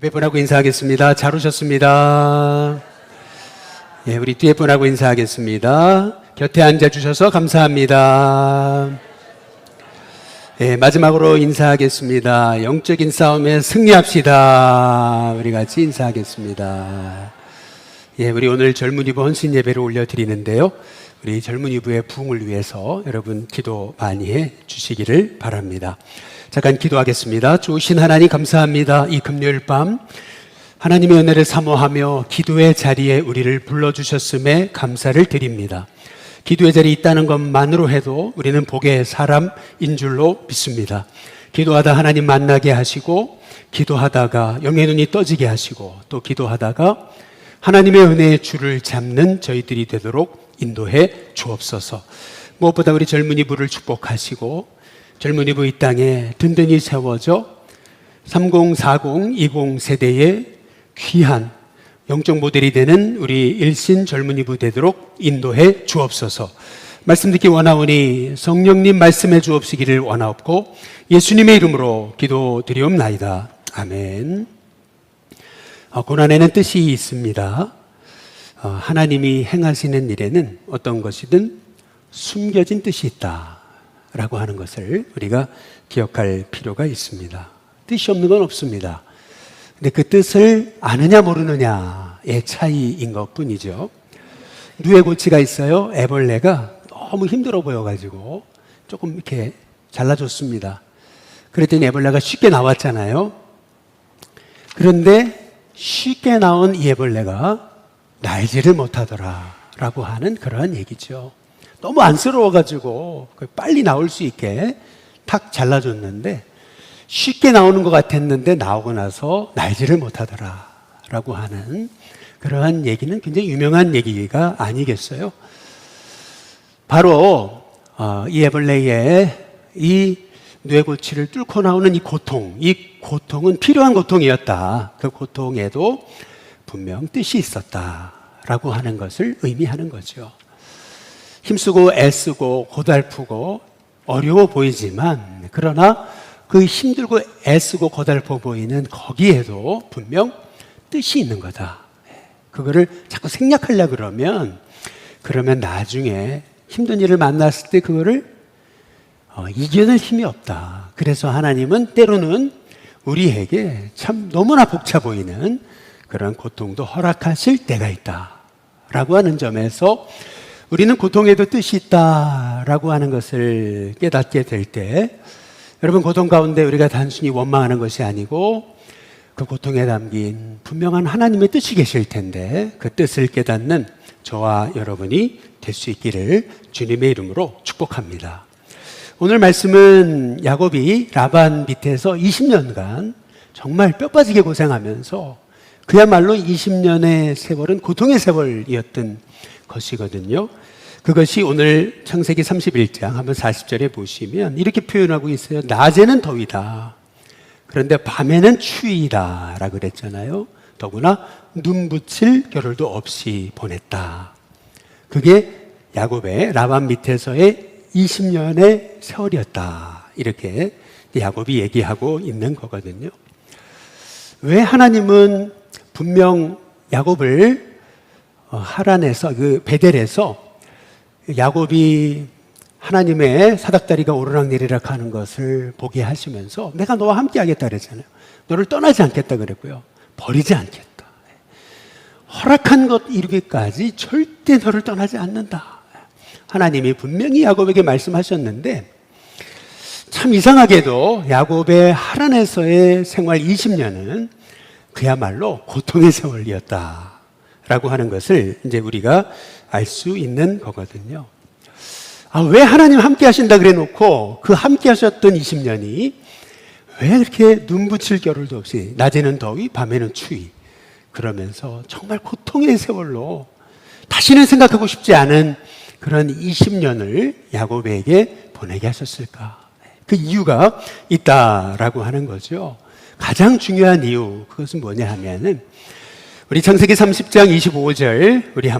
옆에 분하고 인사하겠습니다. 잘 오셨습니다. 예, 우리 뒤에 분하고 인사하겠습니다. 곁에 앉아주셔서 감사합니다. 예, 마지막으로 인사하겠습니다. 영적인 싸움에 승리합시다. 우리 같이 인사하겠습니다. 예, 우리 오늘 젊은이부 헌신 예배를 올려드리는데요. 우리 젊은이부의 부흥을 위해서 여러분 기도 많이 해 주시기를 바랍니다. 잠깐 기도하겠습니다. 좋으신 하나님 감사합니다. 이 금요일 밤 하나님의 은혜를 사모하며 기도의 자리에 우리를 불러주셨음에 감사를 드립니다. 기도의 자리에 있다는 것만으로 해도 우리는 복의 사람인 줄로 믿습니다. 기도하다 하나님 만나게 하시고, 기도하다가 영의 눈이 떠지게 하시고, 또 기도하다가 하나님의 은혜의 줄을 잡는 저희들이 되도록 인도해 주옵소서. 무엇보다 우리 젊은이부를 축복하시고, 젊은이부 이 땅에 든든히 세워져 30, 40, 20 세대의 귀한 영적 모델이 되는 우리 일신 젊은이부 되도록 인도해 주옵소서. 말씀 듣기 원하오니 성령님 말씀해 주옵시기를 원하옵고 예수님의 이름으로 기도드리옵나이다. 아멘. 고난에는 뜻이 있습니다. 하나님이 행하시는 일에는 어떤 것이든 숨겨진 뜻이 있다라고 하는 것을 우리가 기억할 필요가 있습니다. 뜻이 없는 건 없습니다. 근데 그 뜻을 아느냐 모르느냐의 차이인 것 뿐이죠. 누에고치가 있어요. 애벌레가 너무 힘들어 보여가지고 조금 이렇게 잘라줬습니다. 그랬더니 애벌레가 쉽게 나왔잖아요. 그런데 쉽게 나온 이 애벌레가 날지를 못하더라 라고 하는 그러한 얘기죠. 너무 안쓰러워가지고 빨리 나올 수 있게 탁 잘라줬는데 쉽게 나오는 것 같았는데 나오고 나서 날지를 못하더라 라고 하는 그러한 얘기는 굉장히 유명한 얘기가 아니겠어요? 바로 이 애벌레의 이 뇌고치를 뚫고 나오는 이 고통은 필요한 고통이었다. 그 고통에도 분명 뜻이 있었다라고 하는 것을 의미하는 거죠. 힘쓰고 애쓰고 고달프고 어려워 보이지만, 그러나 그 힘들고 애쓰고 고달퍼 보이는 거기에도 분명 뜻이 있는 거다. 그거를 자꾸 생략하려고 그러면 나중에 힘든 일을 만났을 때 그거를 이겨낼 힘이 없다. 그래서 하나님은 때로는 우리에게 참 너무나 벅차 보이는 그런 고통도 허락하실 때가 있다라고 하는 점에서 우리는 고통에도 뜻이 있다라고 하는 것을 깨닫게 될 때, 여러분 고통 가운데 우리가 단순히 원망하는 것이 아니고 그 고통에 담긴 분명한 하나님의 뜻이 계실 텐데 그 뜻을 깨닫는 저와 여러분이 될 수 있기를 주님의 이름으로 축복합니다. 오늘 말씀은 야곱이 라반 밑에서 20년간 정말 뼈빠지게 고생하면서 그야말로 20년의 세월은 고통의 세월이었던 것이거든요. 그것이 오늘 창세기 31장 한번 40절에 보시면 이렇게 표현하고 있어요. 낮에는 더위다. 그런데 밤에는 추위다 라고 그랬잖아요. 더구나 눈 붙일 겨를도 없이 보냈다. 그게 야곱의 라반 밑에서의 20년의 세월이었다. 이렇게 야곱이 얘기하고 있는 거거든요. 왜 하나님은 분명 야곱을 하란에서, 그 베델에서 야곱이 하나님의 사닥다리가 오르락내리락 하는 것을 보게 하시면서 내가 너와 함께 하겠다 그랬잖아요. 너를 떠나지 않겠다 그랬고요. 버리지 않겠다. 허락한 것 이루기까지 절대 너를 떠나지 않는다. 하나님이 분명히 야곱에게 말씀하셨는데, 참 이상하게도 야곱의 하란에서의 생활 20년은 그야말로 고통의 세월이었다라고 하는 것을 이제 우리가 알 수 있는 거거든요. 왜 하나님 함께 하신다 그래 놓고 그 함께 하셨던 20년이 왜 그렇게 눈 붙일 겨를도 없이 낮에는 더위 밤에는 추위 그러면서 정말 고통의 세월로 다시는 생각하고 싶지 않은 그런 20년을 야곱에게 보내게 하셨을까? 그 이유가 있다라고 하는 거죠. 가장 중요한 이유, 그것은 뭐냐 하면은 우리 창세기 30장 25절 우리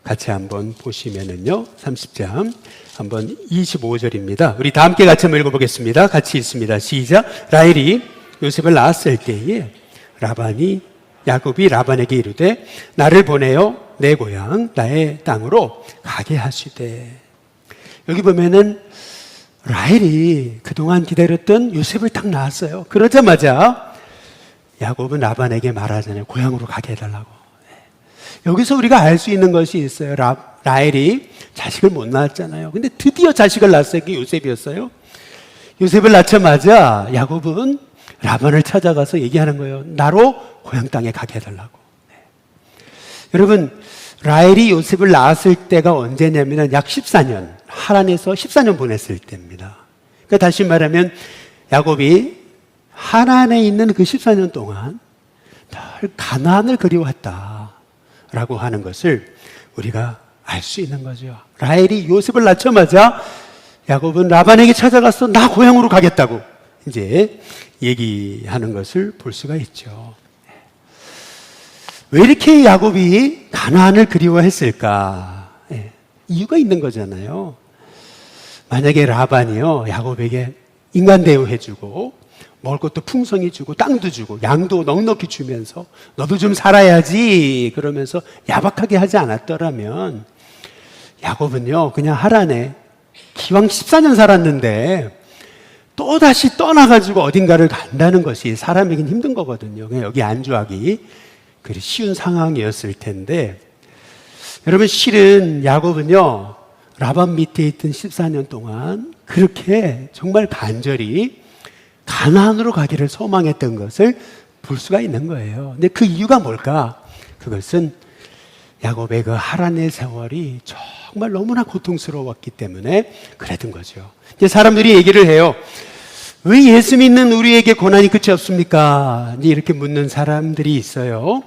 같이 한번 보시면은요. 30장 한번 25절입니다. 우리 다 함께 같이 한번 읽어보겠습니다. 같이 읽습니다. 시작. 라헬이 요셉을 낳았을 때에 야곱이 라반에게 이르되 나를 보내어 내 고향 나의 땅으로 가게 하시되. 여기 보면은 라헬이 그동안 기다렸던 요셉을 딱 낳았어요. 그러자마자 야곱은 라반에게 말하잖아요. 고향으로 가게 해달라고. 여기서 우리가 알 수 있는 것이 있어요. 라헬이 자식을 못 낳았잖아요. 근데 드디어 자식을 낳았어요. 그게 요셉이었어요. 요셉을 낳자마자 야곱은 라반을 찾아가서 얘기하는 거예요. 나로 고향 땅에 가게 해달라고. 여러분, 라헬이 요셉을 낳았을 때가 언제냐면 약 14년, 하란에서 14년 보냈을 때입니다. 그러니까 다시 말하면 야곱이 하란에 있는 그 14년 동안 늘 가나안을 그리워했다라고 하는 것을 우리가 알 수 있는 거죠. 라헬이 요셉을 낳자마자 야곱은 라반에게 찾아가서 나 고향으로 가겠다고 이제 얘기하는 것을 볼 수가 있죠. 왜 이렇게 야곱이 가나안을 그리워했을까? 이유가 있는 거잖아요. 만약에 라반이요, 야곱에게 인간 대우해주고 먹을 것도 풍성히 주고 땅도 주고 양도 넉넉히 주면서 너도 좀 살아야지 그러면서 야박하게 하지 않았더라면 야곱은요, 그냥 하란에 기왕 14년 살았는데 또다시 떠나가지고 어딘가를 간다는 것이 사람에겐 힘든 거거든요. 그냥 여기 안주하기 그리 쉬운 상황이었을 텐데, 여러분, 실은 야곱은요 라반 밑에 있던 14년 동안 그렇게 정말 간절히 가나안으로 가기를 소망했던 것을 볼 수가 있는 거예요. 근데 그 이유가 뭘까? 그것은 야곱의 그 하란의 세월이 정말 너무나 고통스러웠기 때문에 그랬던 거죠. 이제 사람들이 얘기를 해요. 왜 예수 믿는 우리에게 고난이 끝이 없습니까? 이제 이렇게 묻는 사람들이 있어요.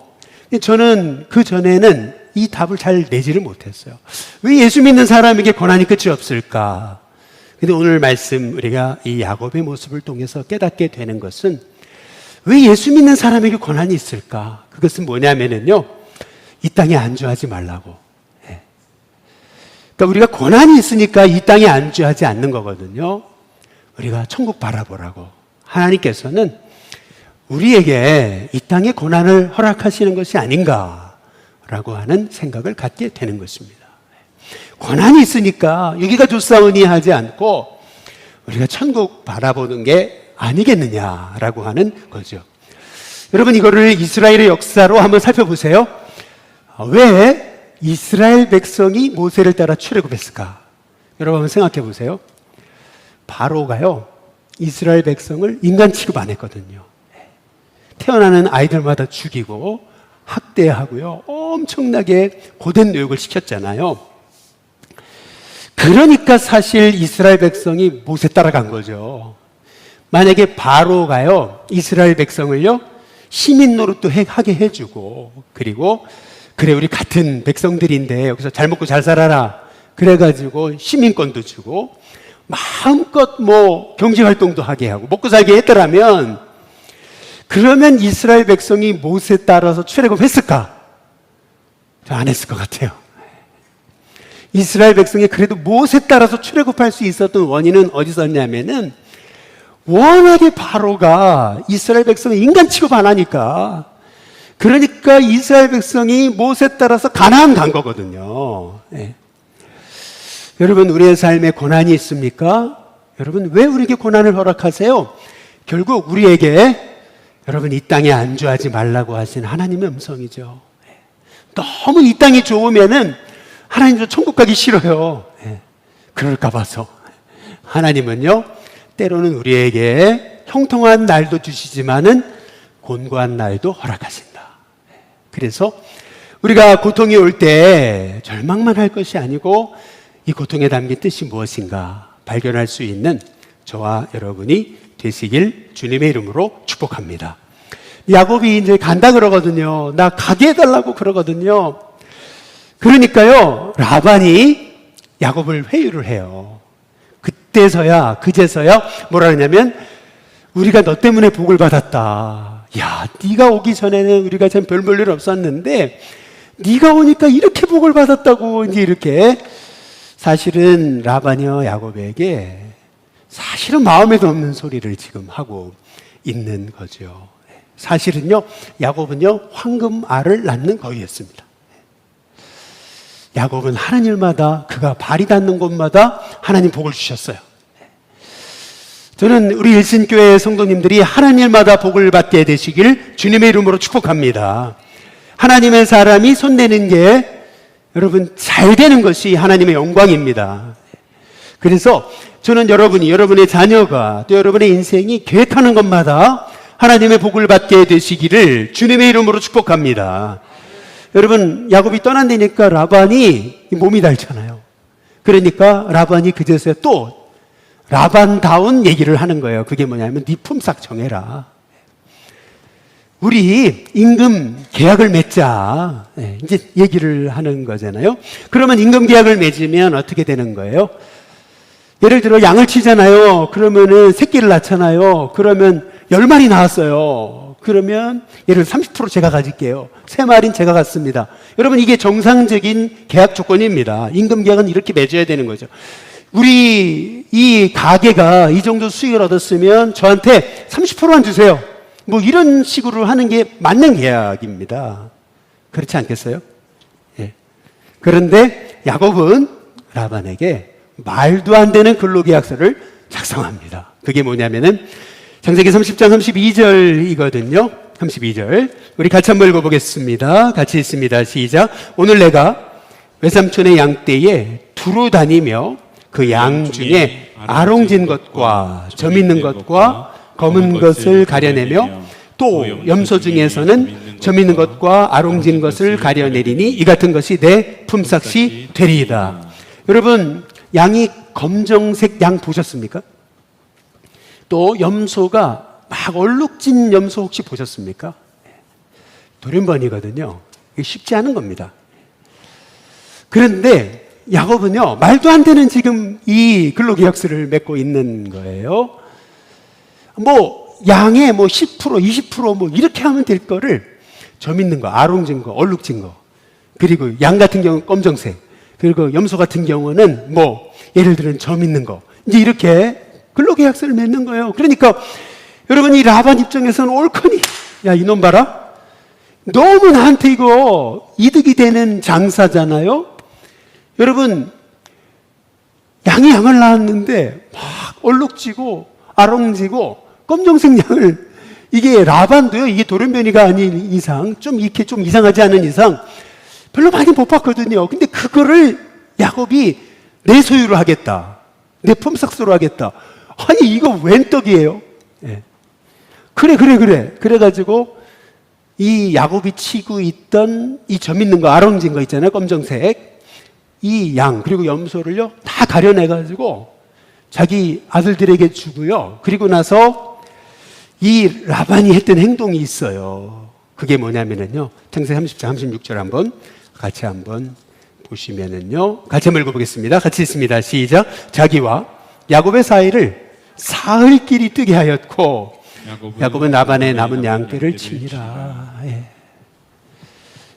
저는 그 전에는 이 답을 잘 내지를 못했어요. 왜 예수 믿는 사람에게 고난이 끝이 없을까? 근데 오늘 말씀 우리가 이 야곱의 모습을 통해서 깨닫게 되는 것은 왜 예수 믿는 사람에게 고난이 있을까? 그것은 뭐냐면은요, 이 땅에 안주하지 말라고. 그러니까 우리가 고난이 있으니까 이 땅에 안주하지 않는 거거든요. 우리가 천국 바라보라고. 하나님께서는 우리에게 이 땅에 고난을 허락하시는 것이 아닌가라고 하는 생각을 갖게 되는 것입니다. 고난이 있으니까 여기가 좋사오니 하지 않고 우리가 천국 바라보는 게 아니겠느냐라고 하는 거죠. 여러분, 이거를 이스라엘의 역사로 한번 살펴보세요. 왜 이스라엘 백성이 모세를 따라 출애굽했을까? 여러분 한번 생각해 보세요. 바로가요, 이스라엘 백성을 인간 취급 안 했거든요. 태어나는 아이들마다 죽이고 학대하고요, 엄청나게 고된 교육을 시켰잖아요. 그러니까 사실 이스라엘 백성이 모세 따라간 거죠. 만약에 바로가요, 이스라엘 백성을요 시민 노릇도 하게 해주고, 그리고 그래 우리 같은 백성들인데 여기서 잘 먹고 잘 살아라 그래가지고 시민권도 주고 마음껏 뭐 경제활동도 하게 하고 먹고 살게 했더라면, 그러면 이스라엘 백성이 모세 따라서 출애굽했을까? 안 했을 것 같아요. 이스라엘 백성이 그래도 모세 따라서 출애굽할 수 있었던 원인은 어디서 있냐면은 워낙에 바로가 이스라엘 백성을 인간 취급 안 하니까, 그러니까 이스라엘 백성이 모세 따라서 가나안 간 거거든요. 여러분, 우리의 삶에 고난이 있습니까? 여러분, 왜 우리에게 고난을 허락하세요? 결국 우리에게, 여러분, 이 땅에 안주하지 말라고 하신 하나님의 음성이죠. 너무 이 땅이 좋으면은 하나님도 천국 가기 싫어요. 그럴까 봐서 하나님은요, 때로는 우리에게 형통한 날도 주시지만은 곤고한 날도 허락하신다. 그래서 우리가 고통이 올 때 절망만 할 것이 아니고 이 고통에 담긴 뜻이 무엇인가 발견할 수 있는 저와 여러분이 되시길 주님의 이름으로 축복합니다. 야곱이 이제 간다 그러거든요. 나 가게 해달라고 그러거든요. 그러니까요, 라반이 야곱을 회유를 해요. 그제서야 뭐라 그러냐면, 우리가 너 때문에 복을 받았다. 야, 네가 오기 전에는 우리가 참 별 볼 일 없었는데 네가 오니까 이렇게 복을 받았다고. 이제 이렇게 사실은 라반이요, 야곱에게 사실은 마음에도 없는 소리를 지금 하고 있는 거죠. 사실은요, 야곱은요, 황금알을 낳는 거위였습니다. 야곱은 하는 일마다 그가 발이 닿는 곳마다 하나님 복을 주셨어요. 저는 우리 일신교회 성도님들이 하는 일마다 복을 받게 되시길 주님의 이름으로 축복합니다. 하나님의 사람이 손대는 게 여러분 잘 되는 것이 하나님의 영광입니다. 그래서 저는 여러분의 자녀가 또 여러분의 인생이 계획하는 것마다 하나님의 복을 받게 되시기를 주님의 이름으로 축복합니다. 여러분, 야곱이 떠난다니까 라반이 몸이 닳잖아요. 그러니까 라반이 그제서야 또 라반다운 얘기를 하는 거예요. 그게 뭐냐면 네 품삯 정해라. 우리 임금 계약을 맺자. 이제 얘기를 하는 거잖아요. 그러면 임금 계약을 맺으면 어떻게 되는 거예요? 예를 들어 양을 치잖아요. 그러면은 새끼를 낳잖아요. 그러면 10마리 낳았어요. 그러면 예를 들어 30% 제가 가질게요. 3마리는 제가 갖습니다. 여러분, 이게 정상적인 계약 조건입니다. 임금 계약은 이렇게 맺어야 되는 거죠. 우리 이 가게가 이 정도 수익을 얻었으면 저한테 30%만 주세요. 뭐 이런 식으로 하는 게 맞는 계약입니다. 그렇지 않겠어요? 예. 그런데 야곱은 라반에게 말도 안 되는 근로계약서를 작성합니다. 그게 뭐냐면은 창세기 30장 32절이거든요. 32절. 우리 같이 한번 읽어보겠습니다. 같이 읽습니다. 시작. 오늘 내가 외삼촌의 양떼에 두루 다니며 그 양 중에 아롱진 것과 점 있는 것과 검은 것을 가려내며 또 염소 중에서는 점 있는 것과 아롱진 것을 가려내리니 이 같은 것이 내 품삯이 되리이다. 여러분, 양이 검정색 양 보셨습니까? 또 염소가 막 얼룩진 염소 혹시 보셨습니까? 돌연변이거든요. 이게 쉽지 않은 겁니다. 그런데 야곱은요, 말도 안 되는 지금 이 근로계약서를 맺고 있는 거예요. 뭐 양의 뭐 10%, 20% 이렇게 하면 될 거를 점 있는 거, 아롱진 거, 얼룩진 거, 그리고 양 같은 경우는 검정색, 그리고 염소 같은 경우는 뭐 예를 들면 점 있는 거, 이제 이렇게 근로계약서를 맺는 거예요. 그러니까 여러분, 이 라반 입장에서는 옳거니, 야 이놈 봐라, 너무 나한테 이거 이득이 되는 장사잖아요. 여러분, 양이 양을 낳았는데 막 얼룩지고 아롱지고 검정색 양을, 이게 라반도요, 이게 돌연변이가 아닌 이상, 좀 이렇게 좀 이상하지 않은 이상 별로 많이 못 봤거든요. 근데 그거를 야곱이 내 소유로 하겠다, 내 품삯으로 하겠다. 아니 이거 웬 떡이에요? 예. 그래가지고 이 야곱이 치고 있던 이 점 있는 거, 아롱진 거 있잖아요, 검정색, 이 양 그리고 염소를요 다 가려내가지고 자기 아들들에게 주고요. 그리고 나서 이 라반이 했던 행동이 있어요. 그게 뭐냐면은요, 창세기 30장 36절 한번 같이 한번 보시면은요, 같이 한번 읽어보겠습니다. 같이 읽습니다. 시작. 자기와 야곱의 사이를 사흘길이 뜨게 하였고 야곱은 라반의 남은 양떼를 치니라. 예.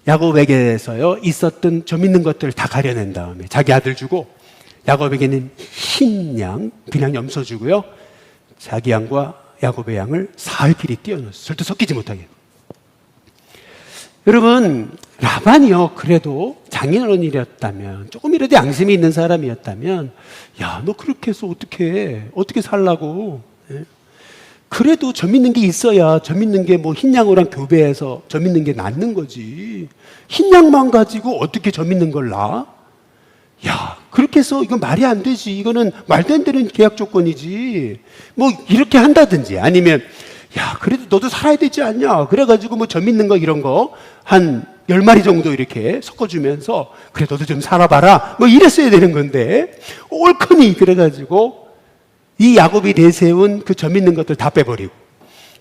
야곱에게서요 있었던 점 있는 것들을 다 가려낸 다음에 자기 아들 주고, 야곱에게는 흰 양, 그냥 염소 주고요, 자기 양과 야곱의 양을 사흘길이 띄워놓았어요. 절대 섞이지 못하게. 여러분, 라반이요 그래도 장인어른이었다면, 조금이라도 양심이 있는 사람이었다면, 야 너 그렇게 해서 어떻게 살라고, 예? 그래도 점 있는 게 있어야, 점 있는 게 뭐 흰 양이랑 교배해서 점 있는 게 낫는 거지. 흰 양만 가지고 어떻게 점 있는 걸 놔? 야, 그렇게 해서 이건 말이 안 되지. 이거는 말도 안 되는 계약 조건이지. 뭐 이렇게 한다든지, 아니면 야, 그래도 너도 살아야 되지 않냐? 그래가지고 뭐 점 있는 거 이런 거 한 10마리 정도 이렇게 섞어주면서 그래 너도 좀 살아봐라. 뭐 이랬어야 되는 건데, 옳거니 그래가지고 이 야곱이 내세운 그 점 있는 것들 다 빼버리고,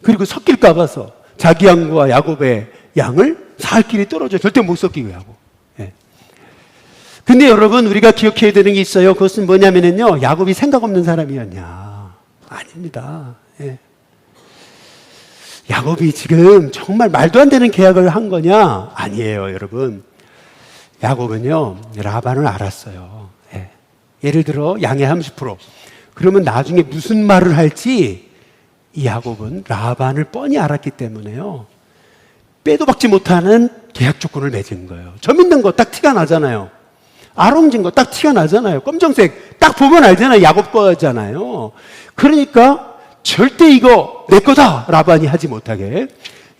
그리고 섞일까 봐서 자기 양과 야곱의 양을 사흘길이 떨어져 절대 못 섞이게 하고. 예. 근데 여러분, 우리가 기억해야 되는 게 있어요. 그것은 뭐냐면요, 야곱이 생각 없는 사람이었냐? 아닙니다. 예. 야곱이 지금 정말 말도 안 되는 계약을 한 거냐? 아니에요, 여러분. 야곱은요 라반을 알았어요. 예. 예를 들어 양의 30%, 그러면 나중에 무슨 말을 할지 이 야곱은 라반을 뻔히 알았기 때문에요, 빼도 박지 못하는 계약 조건을 맺은 거예요. 점 있는 거 딱 티가 나잖아요. 아롱진 거 딱 티가 나잖아요. 검정색 딱 보면 알잖아요. 야곱 거잖아요. 그러니까 절대 이거 내 거다 라반이 하지 못하게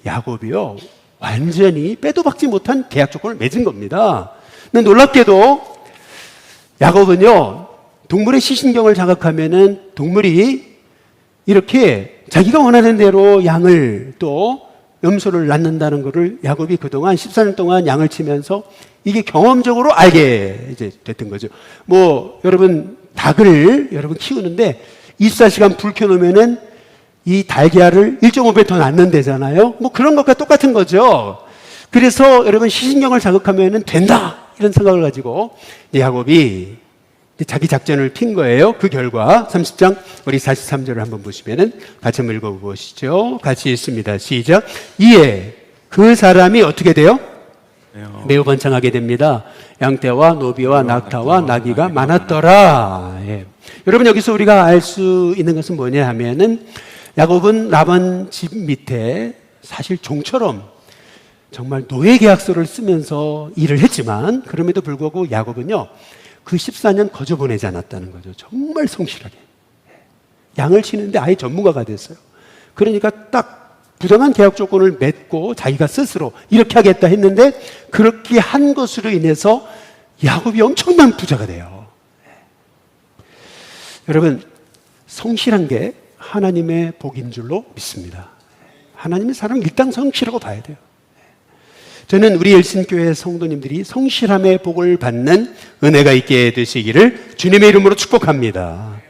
야곱이요, 완전히 빼도 박지 못한 계약 조건을 맺은 겁니다. 근데 놀랍게도 야곱은요, 동물의 시신경을 자극하면은 동물이 이렇게 자기가 원하는 대로 양을 또 염소를 낳는다는 것을 야곱이 그동안 14년 동안 양을 치면서 이게 경험적으로 알게 이제 됐던 거죠. 뭐 여러분 닭을 여러분 키우는데 24시간 불 켜놓으면은 이 달걀을 1.5배 더 낳는다잖아요. 뭐 그런 것과 똑같은 거죠. 그래서 여러분 시신경을 자극하면은 된다 이런 생각을 가지고 야곱이 자기 작전을 핀 거예요. 그 결과 30장 우리 43절을 한번 보시면은 같이 한번 읽어보시죠. 같이 읽습니다. 시작. 이에 그 사람이 어떻게 돼요? 매우 번창하게 됩니다. 양떼와 노비와 낙타와 나귀가 많았더라. 예. 여러분 여기서 우리가 알 수 있는 것은 뭐냐 하면은 야곱은 라반 집 밑에 사실 종처럼 정말 노예 계약서를 쓰면서 일을 했지만 그럼에도 불구하고 야곱은요, 그 14년 거저 보내지 않았다는 거죠. 정말 성실하게 양을 치는데 아예 전문가가 됐어요. 그러니까 딱 부당한 계약 조건을 맺고 자기가 스스로 이렇게 하겠다 했는데 그렇게 한 것으로 인해서 야곱이 엄청난 부자가 돼요. 여러분 성실한 게 하나님의 복인 줄로 믿습니다. 하나님의 사람은 일단 성실하고 봐야 돼요. 저는 우리 열심교회 성도님들이 성실함의 복을 받는 은혜가 있게 되시기를 주님의 이름으로 축복합니다.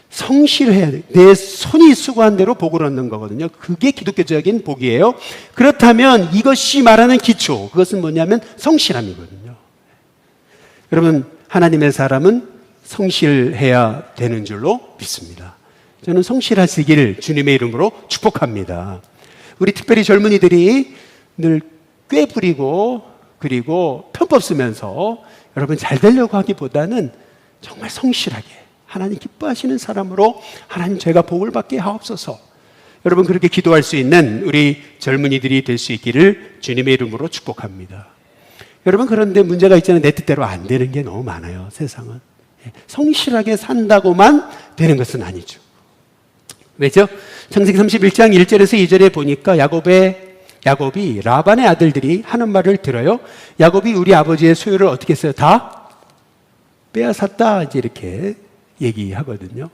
성실해야 돼요. 내 손이 수고한 대로 복을 얻는 거거든요. 그게 기독교적인 복이에요. 그렇다면 이것이 말하는 기초, 그것은 뭐냐면 성실함이거든요. 여러분 하나님의 사람은 성실해야 되는 줄로 믿습니다. 저는 성실하시길 주님의 이름으로 축복합니다. 우리 특별히 젊은이들이 늘 꾀부리고 그리고 편법 쓰면서 여러분 잘 되려고 하기보다는 정말 성실하게 하나님 기뻐하시는 사람으로 하나님 제가 복을 받게 하옵소서. 여러분 그렇게 기도할 수 있는 우리 젊은이들이 될 수 있기를 주님의 이름으로 축복합니다. 여러분 그런데 문제가 있잖아요. 내 뜻대로 안 되는 게 너무 많아요. 세상은. 성실하게 산다고만 되는 것은 아니죠. 왜죠? 창세기 31장 1절에서 2절에 보니까 야곱이 라반의 아들들이 하는 말을 들어요. 야곱이 우리 아버지의 소유를 어떻게 했어요? 다 빼앗았다 이제 이렇게 얘기하거든요.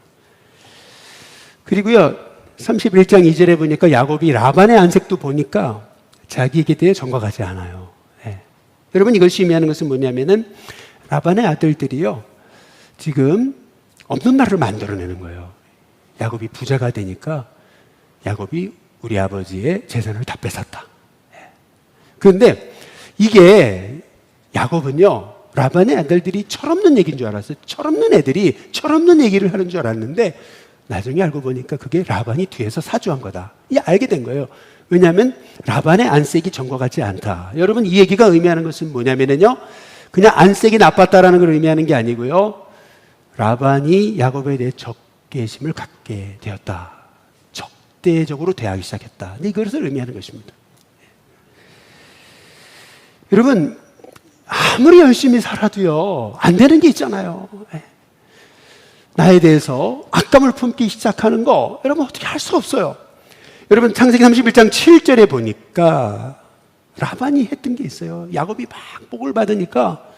그리고요 31장 2절에 보니까 야곱이 라반의 안색도 보니까 자기에게 대해 정과하지 않아요. 네. 여러분 이것이 의미하는 것은 뭐냐면은 라반의 아들들이요 지금 없는 말을 만들어내는 거예요. 야곱이 부자가 되니까 야곱이 우리 아버지의 재산을 다 뺏었다. 그런데 이게 야곱은요 라반의 아들들이 철없는 얘기인 줄 알았어요. 철없는 애들이 철없는 얘기를 하는 줄 알았는데 나중에 알고 보니까 그게 라반이 뒤에서 사주한 거다. 이 알게 된 거예요. 왜냐하면 라반의 안색이 전과 같지 않다. 여러분 이 얘기가 의미하는 것은 뭐냐면요 그냥 안색이 나빴다라는 걸 의미하는 게 아니고요 라반이 야곱에 대해 적개심을 갖게 되었다. 적대적으로 대하기 시작했다. 이것을 의미하는 것입니다. 여러분 아무리 열심히 살아도요 안 되는 게 있잖아요. 나에 대해서 악감을 품기 시작하는 거 여러분 어떻게 할 수 없어요. 여러분 창세기 31장 7절에 보니까 라반이 했던 게 있어요. 야곱이 막 복을 받으니까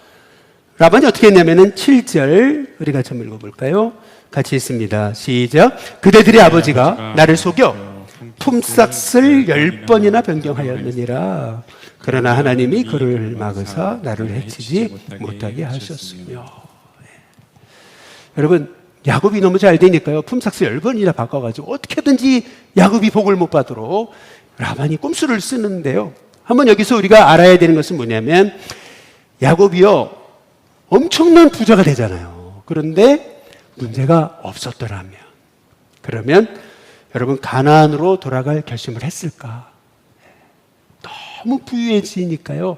라반이 어떻게 했냐면은 7절 우리가 좀 읽어볼까요? 같이 있습니다. 시작. 그대들의 아버지가 나를 속여 품삯을 10번이나 변경하였느니라. 그러나 하나님이 그를 막으사 나를 해치지 못하게 하셨으며. 여러분 야곱이 너무 잘 되니까요 품삯을 10번이나 바꿔가지고 어떻게든지 야곱이 복을 못 받도록 라반이 꼼수를 쓰는데요. 한번 여기서 우리가 알아야 되는 것은 뭐냐면 야곱이요 엄청난 부자가 되잖아요. 그런데 문제가 없었더라면 그러면 여러분 가나안으로 돌아갈 결심을 했을까? 너무 부유해지니까요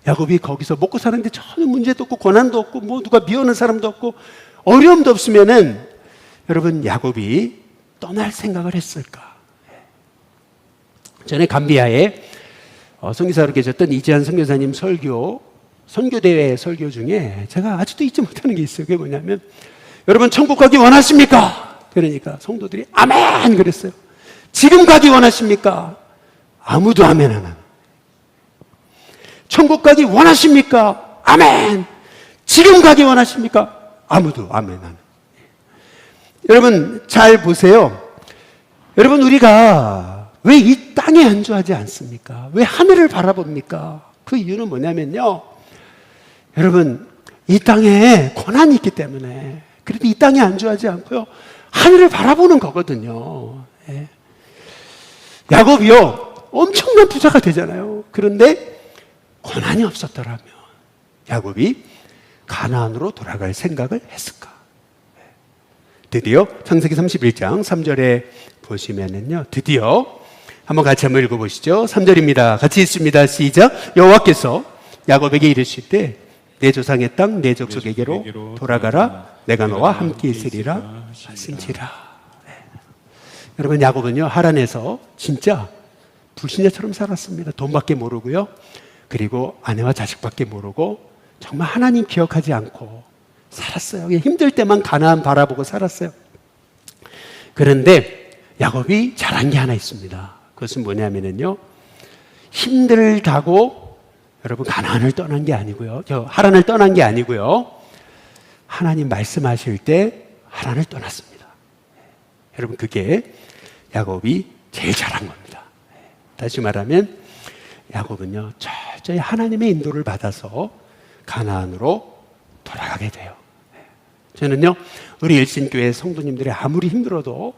야곱이 거기서 먹고 사는데 전혀 문제도 없고 고난도 없고 뭐 누가 미워하는 사람도 없고 어려움도 없으면은 여러분 야곱이 떠날 생각을 했을까? 전에 감비아에 선교사로 계셨던 이지한 선교사님 선교대회 설교 중에 제가 아직도 잊지 못하는 게 있어요. 그게 뭐냐면, 여러분 천국 가기 원하십니까? 그러니까 성도들이 아멘 그랬어요. 지금 가기 원하십니까? 아무도 아멘 안 하는. 천국 가기 원하십니까? 아멘. 지금 가기 원하십니까? 아무도 아멘 안 하는. 여러분 잘 보세요. 여러분 우리가 왜 이 땅에 안주하지 않습니까? 왜 하늘을 바라봅니까? 그 이유는 뭐냐면요, 여러분 이 땅에 고난이 있기 때문에, 그래도 이 땅에 안주하지 않고요 하늘을 바라보는 거거든요. 예. 야곱이요 엄청난 부자가 되잖아요. 그런데 고난이 없었더라면 야곱이 가나안으로 돌아갈 생각을 했을까? 드디어 창세기 31장 3절에 보시면은요, 드디어 한번 같이 한번 읽어보시죠. 3절입니다. 같이 읽습니다. 시작. 여호와께서 야곱에게 이르실 때 내 조상의 땅 내 족속에게로 돌아가라. 내가 너와 함께 있으리라 하신지라. 네. 여러분 야곱은요 하란에서 진짜 불신자처럼 살았습니다. 돈밖에 모르고요, 그리고 아내와 자식밖에 모르고 정말 하나님 기억하지 않고 살았어요. 힘들 때만 가나안 바라보고 살았어요. 그런데 야곱이 잘한 게 하나 있습니다. 그것은 뭐냐면요, 힘들다고 여러분 가나안을 떠난 게 아니고요, 하란을 떠난 게 아니고요, 하나님 말씀하실 때 하란을 떠났습니다. 여러분 그게 야곱이 제일 잘한 겁니다. 다시 말하면 야곱은요 철저히 하나님의 인도를 받아서 가나안으로 돌아가게 돼요. 저는요 우리 일신교회 성도님들이 아무리 힘들어도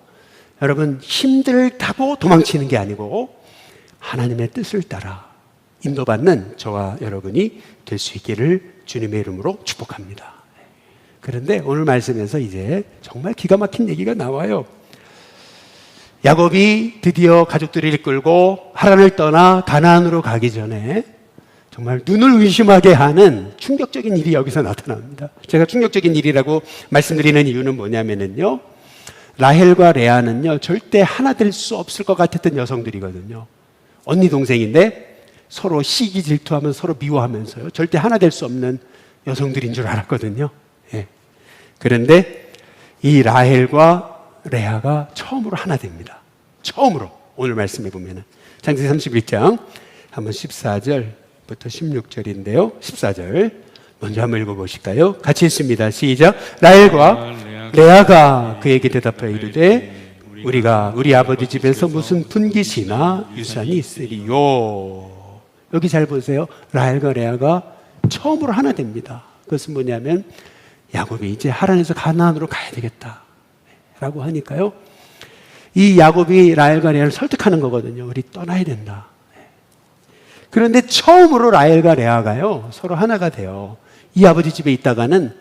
여러분 힘들다고 도망치는 게 아니고 하나님의 뜻을 따라 인도받는 저와 여러분이 될 수 있기를 주님의 이름으로 축복합니다. 그런데 오늘 말씀에서 이제 정말 기가 막힌 얘기가 나와요. 야곱이 드디어 가족들을 이끌고 하란을 떠나 가나안으로 가기 전에 정말 눈을 의심하게 하는 충격적인 일이 여기서 나타납니다. 제가 충격적인 일이라고 말씀드리는 이유는 뭐냐면요, 라헬과 레아는요 절대 하나 될 수 없을 것 같았던 여성들이거든요. 언니 동생인데 서로 시기 질투하면서 서로 미워하면서요 절대 하나 될 수 없는 여성들인 줄 알았거든요. 예. 그런데 이 라헬과 레아가 처음으로 하나 됩니다. 처음으로. 오늘 말씀해 보면은 창세기 31장 한번 14절부터 16절인데요 14절 먼저 한번 읽어보실까요? 같이 읽습니다. 시작. 라헬과 레아가 그에게 대답하여 이르되 우리가 우리 아버지 집에서 무슨 분깃이나 유산이 있으리요. 여기 잘 보세요. 라헬과 레아가 처음으로 하나 됩니다. 그것은 뭐냐면 야곱이 이제 하란에서 가나안으로 가야 되겠다 라고 하니까요, 이 야곱이 라헬과 레아를 설득하는 거거든요. 우리 떠나야 된다. 그런데 처음으로 라헬과 레아가요 서로 하나가 돼요. 이 아버지 집에 있다가는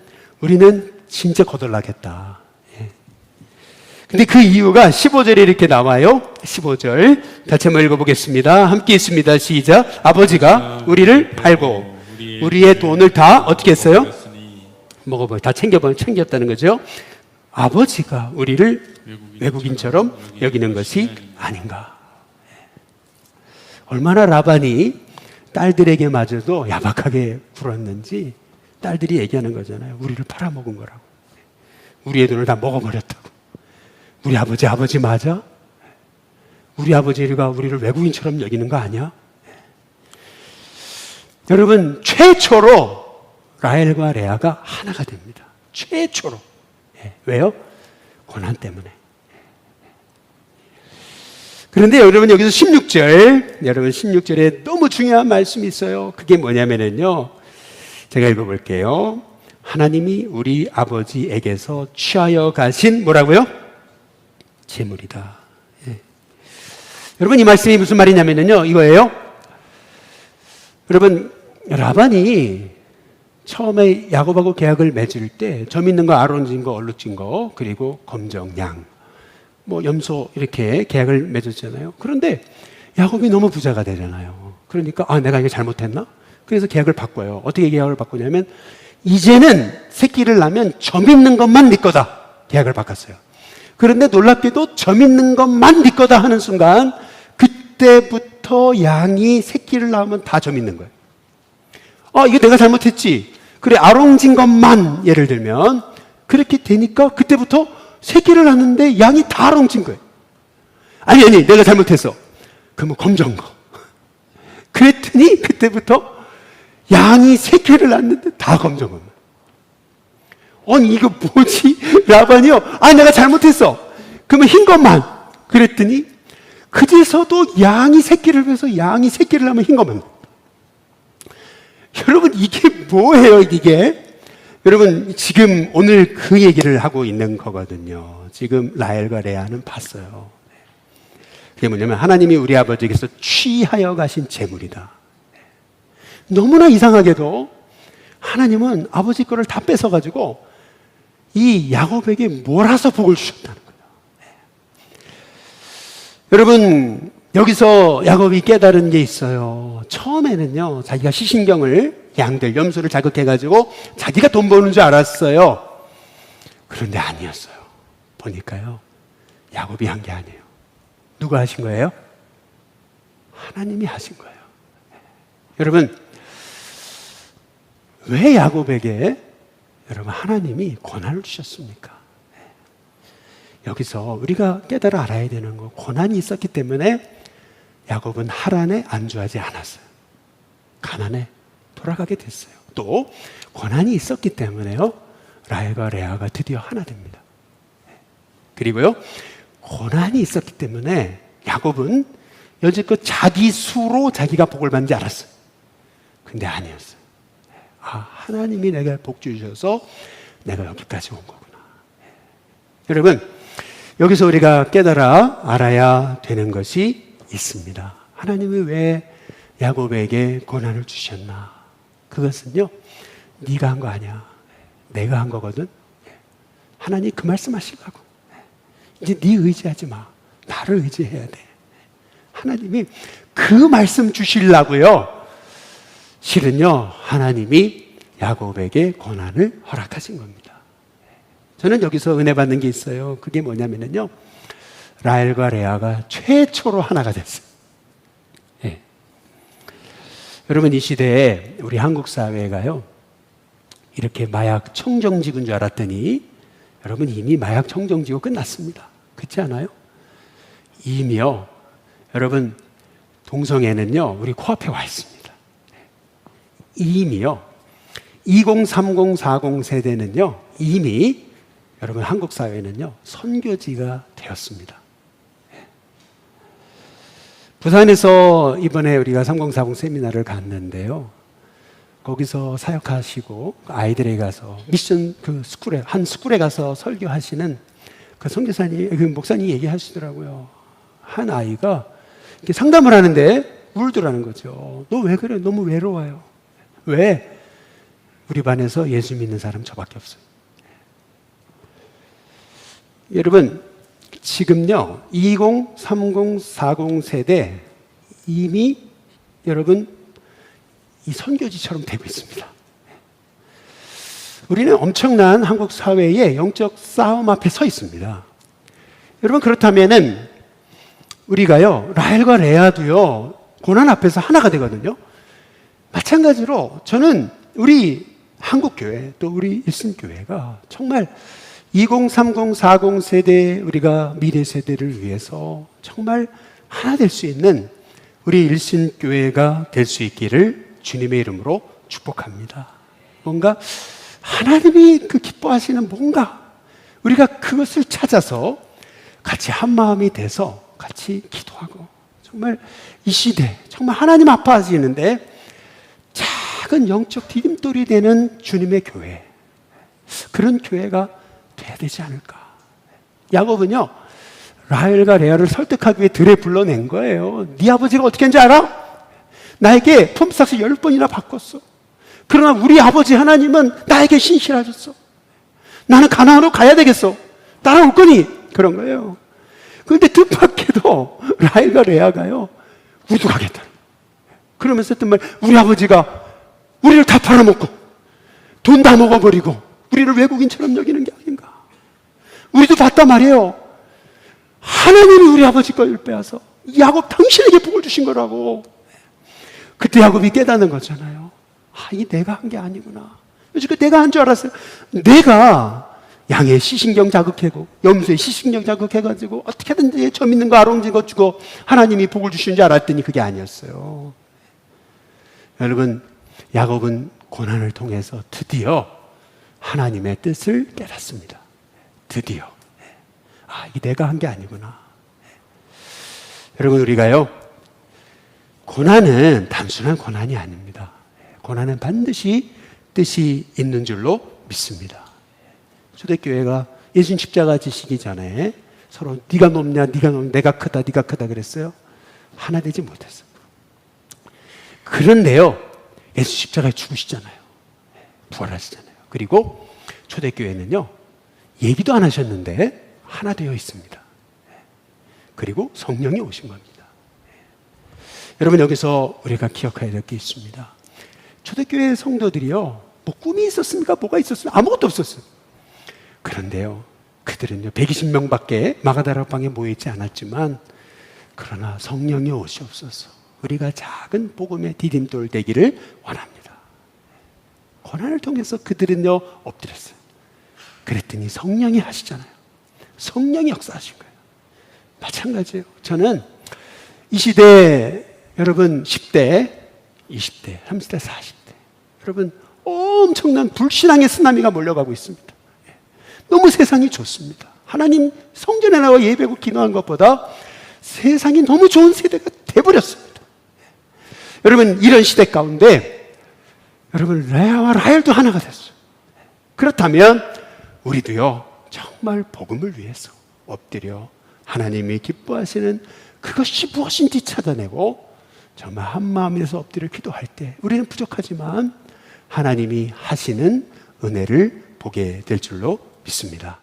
우리는 진짜 거덜나겠다. 근데 그 이유가 15절에 이렇게 나와요. 15절 같이 한번 읽어보겠습니다. 함께 있습니다. 시작. 아버지가 우리를 팔고 우리의 돈을 다 어떻게 했어요? 먹어봐요. 다 챙겼다는 거죠. 아버지가 우리를 외국인처럼 여기는 것이 아닌가. 얼마나 라반이 딸들에게 마저도 야박하게 굴었는지 딸들이 얘기하는 거잖아요. 우리를 팔아먹은 거라고. 우리의 돈을 다 먹어버렸다고. 우리 아버지 맞아? 우리 아버지가 우리를 외국인처럼 여기는 거 아니야? 여러분 최초로 라헬과 레아가 하나가 됩니다. 최초로. 왜요? 고난 때문에. 그런데 여러분 여기서 16절에 너무 중요한 말씀이 있어요. 그게 뭐냐면요, 제가 읽어볼게요. 하나님이 우리 아버지에게서 취하여 가신 뭐라고요? 재물이다. 예. 여러분 이 말씀이 무슨 말이냐면요 이거예요. 여러분 라반이 처음에 야곱하고 계약을 맺을 때 점 있는 거, 아론진 거, 얼룩진 거, 그리고 검정, 양, 뭐 염소 이렇게 계약을 맺었잖아요. 그런데 야곱이 너무 부자가 되잖아요. 그러니까 내가 이거 잘못했나? 그래서 계약을 바꿔요. 어떻게 계약을 바꾸냐면 이제는 새끼를 낳으면 점 있는 것만 네 거다. 계약을 바꿨어요. 그런데 놀랍게도 점 있는 것만 네 거다 하는 순간 그때부터 양이 새끼를 낳으면 다 점 있는 거예요. 이거 내가 잘못했지. 그래, 아롱진 것만 예를 들면 그렇게 되니까 그때부터 새끼를 낳는데 양이 다 아롱진 거예요. 아니, 내가 잘못했어. 그러면 검정한 거. 그랬더니 그때부터 양이 새끼를 낳는데 다 검정한 거예요. 아니, 이거 뭐지? 라반이요. 내가 잘못했어. 그러면 흰 것만. 그랬더니 그제서도 양이 새끼를 해서 양이 새끼를 낳으면 흰 것만. 여러분, 이게 뭐예요, 이게? 여러분, 지금 오늘 그 얘기를 하고 있는 거거든요. 지금 라헬과 레아는 봤어요. 그게 뭐냐면 하나님이 우리 아버지께서 취하여 가신 재물이다. 너무나 이상하게도 하나님은 아버지 거를 다 뺏어가지고 이 야곱에게 몰아서 복을 주셨다는 거예요. 여러분, 여기서 야곱이 깨달은 게 있어요. 처음에는요, 자기가 시신경을, 양들, 염소를 자극해가지고 자기가 돈 버는 줄 알았어요. 그런데 아니었어요. 보니까요, 야곱이 한 게 아니에요. 누가 하신 거예요? 하나님이 하신 거예요. 여러분, 왜 야곱에게 여러분 하나님이 권한을 주셨습니까? 여기서 우리가 깨달아 알아야 되는 거, 고난이 있었기 때문에 야곱은 하란에 안주하지 않았어요. 가나안에 돌아가게 됐어요. 또 고난이 있었기 때문에요, 라헬과 레아가 드디어 하나 됩니다. 그리고요, 고난이 있었기 때문에 야곱은 여지껏 자기 수로 자기가 복을 받는지 알았어요. 근데 아니었어요. 하나님이 내가 복 주셔서 내가 여기까지 온 거구나. 여러분, 여기서 우리가 깨달아 알아야 되는 것이 있습니다. 하나님이 왜 야곱에게 고난을 주셨나? 그것은요, 네가 한 거 아니야. 내가 한 거거든. 하나님 그 말씀 하시려고. 이제 네 의지하지 마. 나를 의지해야 돼. 하나님이 그 말씀 주시려고요. 실은요, 하나님이 야곱에게 고난을 허락하신 겁니다. 저는 여기서 은혜 받는 게 있어요. 그게 뭐냐면요, 라헬과 레아가 최초로 하나가 됐어요. 네. 여러분, 이 시대에 우리 한국 사회가요, 이렇게 마약 청정지구인 줄 알았더니 여러분, 이미 마약 청정지구 끝났습니다. 그렇지 않아요? 이미요, 여러분, 동성애는요, 우리 코앞에 와 있습니다. 이미요, 2030, 40 세대는요, 이미 여러분 한국 사회는요, 선교지가 되었습니다. 부산에서 이번에 우리가 3040 세미나를 갔는데요, 거기서 사역하시고 아이들에 가서 미션 그 스쿨에, 한 스쿨에 가서 설교하시는 그 선교사님, 그 목사님이 얘기하시더라고요. 한 아이가 이렇게 상담을 하는데 울더라는 거죠. 너 왜 그래? 너무 외로워요. 왜? 우리 반에서 예수 믿는 사람 저밖에 없어요. 여러분, 지금요, 20, 30, 40 세대 이미 여러분 이 선교지처럼 되고 있습니다. 우리는 엄청난 한국 사회의 영적 싸움 앞에 서 있습니다. 여러분, 그렇다면은 우리가요, 라헬과 레아도요, 고난 앞에서 하나가 되거든요. 마찬가지로 저는 우리 한국교회, 또 우리 일신교회가 정말 20, 30, 40 세대, 우리가 미래 세대를 위해서 정말 하나 될 수 있는 우리 일신교회가 될 수 있기를 주님의 이름으로 축복합니다. 뭔가 하나님이 그 기뻐하시는 뭔가 우리가 그것을 찾아서 같이 한 마음이 돼서 같이 기도하고, 정말 이 시대 정말 하나님 아파하시는데 작은 영적 디딤돌이 되는 주님의 교회, 그런 교회가 돼야 되지 않을까. 야곱은요, 라헬과 레아를 설득하기 위해 들에 불러낸 거예요. 네 아버지가 어떻게 했는지 알아? 나에게 품삯을 10번이나 바꿨어. 그러나 우리 아버지 하나님은 나에게 신실하셨어. 나는 가나안으로 가야 되겠어. 따라올 거니? 그런 거예요. 그런데 뜻밖에도 라헬과 레아가요, 우리도 가겠다. 그러면서 했던 말, 우리 아버지가 우리를 다 팔아먹고 돈 다 먹어버리고 우리를 외국인처럼 여기는 게 아닌가. 우리도 봤단 말이에요. 하나님이 우리 아버지 걸 빼앗아 야곱 당신에게 복을 주신 거라고. 그때 야곱이 깨닫는 거잖아요. 아, 이게 내가 한 게 아니구나. 그래서 내가 한 줄 알았어요. 내가 양의 시신경 자극하고 염소의 시신경 자극해가지고 어떻게든지 점 있는 거 아롱진 거 주고 하나님이 복을 주시는 줄 알았더니 그게 아니었어요. 여러분, 야곱은 고난을 통해서 드디어 하나님의 뜻을 깨닫습니다. 드디어. 아, 이게 내가 한 게 아니구나. 여러분, 우리가요, 고난은 단순한 고난이 아닙니다. 고난은 반드시 뜻이 있는 줄로 믿습니다. 초대교회가 예수님 십자가 지시기 전에 서로 네가 높냐, 네가 높냐, 내가 크다, 네가 크다 그랬어요. 하나 되지 못했어요. 그런데요, 예수 십자가에 죽으시잖아요. 부활하시잖아요. 그리고 초대교회는요, 얘기도 안 하셨는데 하나 되어 있습니다. 그리고 성령이 오신 겁니다. 여러분, 여기서 우리가 기억해야 될 게 있습니다. 초대교회 성도들이요, 뭐 꿈이 있었습니까? 뭐가 있었습니까? 아무것도 없었어요. 그런데요, 그들은요 120명밖에 마가다락방에 모여있지 않았지만, 그러나 성령이 오시옵소서 우리가 작은 복음의 디딤돌 되기를 원합니다. 고난을 통해서 그들은요 엎드렸어요. 그랬더니 성령이 하시잖아요. 성령이 역사하신 거예요. 마찬가지예요. 저는 이 시대, 여러분 10대, 20대, 30대, 40대, 여러분 엄청난 불신앙의 쓰나미가 몰려가고 있습니다. 너무 세상이 좋습니다. 하나님 성전에 나와 예배하고 기도한 것보다 세상이 너무 좋은 세대가 돼버렸습니다. 여러분, 이런 시대 가운데 여러분 레아와 라헬도 하나가 됐어요. 그렇다면 우리도요 정말 복음을 위해서 엎드려 하나님이 기뻐하시는 그것이 무엇인지 찾아내고 정말 한 마음에서 엎드려 기도할 때 우리는 부족하지만 하나님이 하시는 은혜를 보게 될 줄로 믿습니다.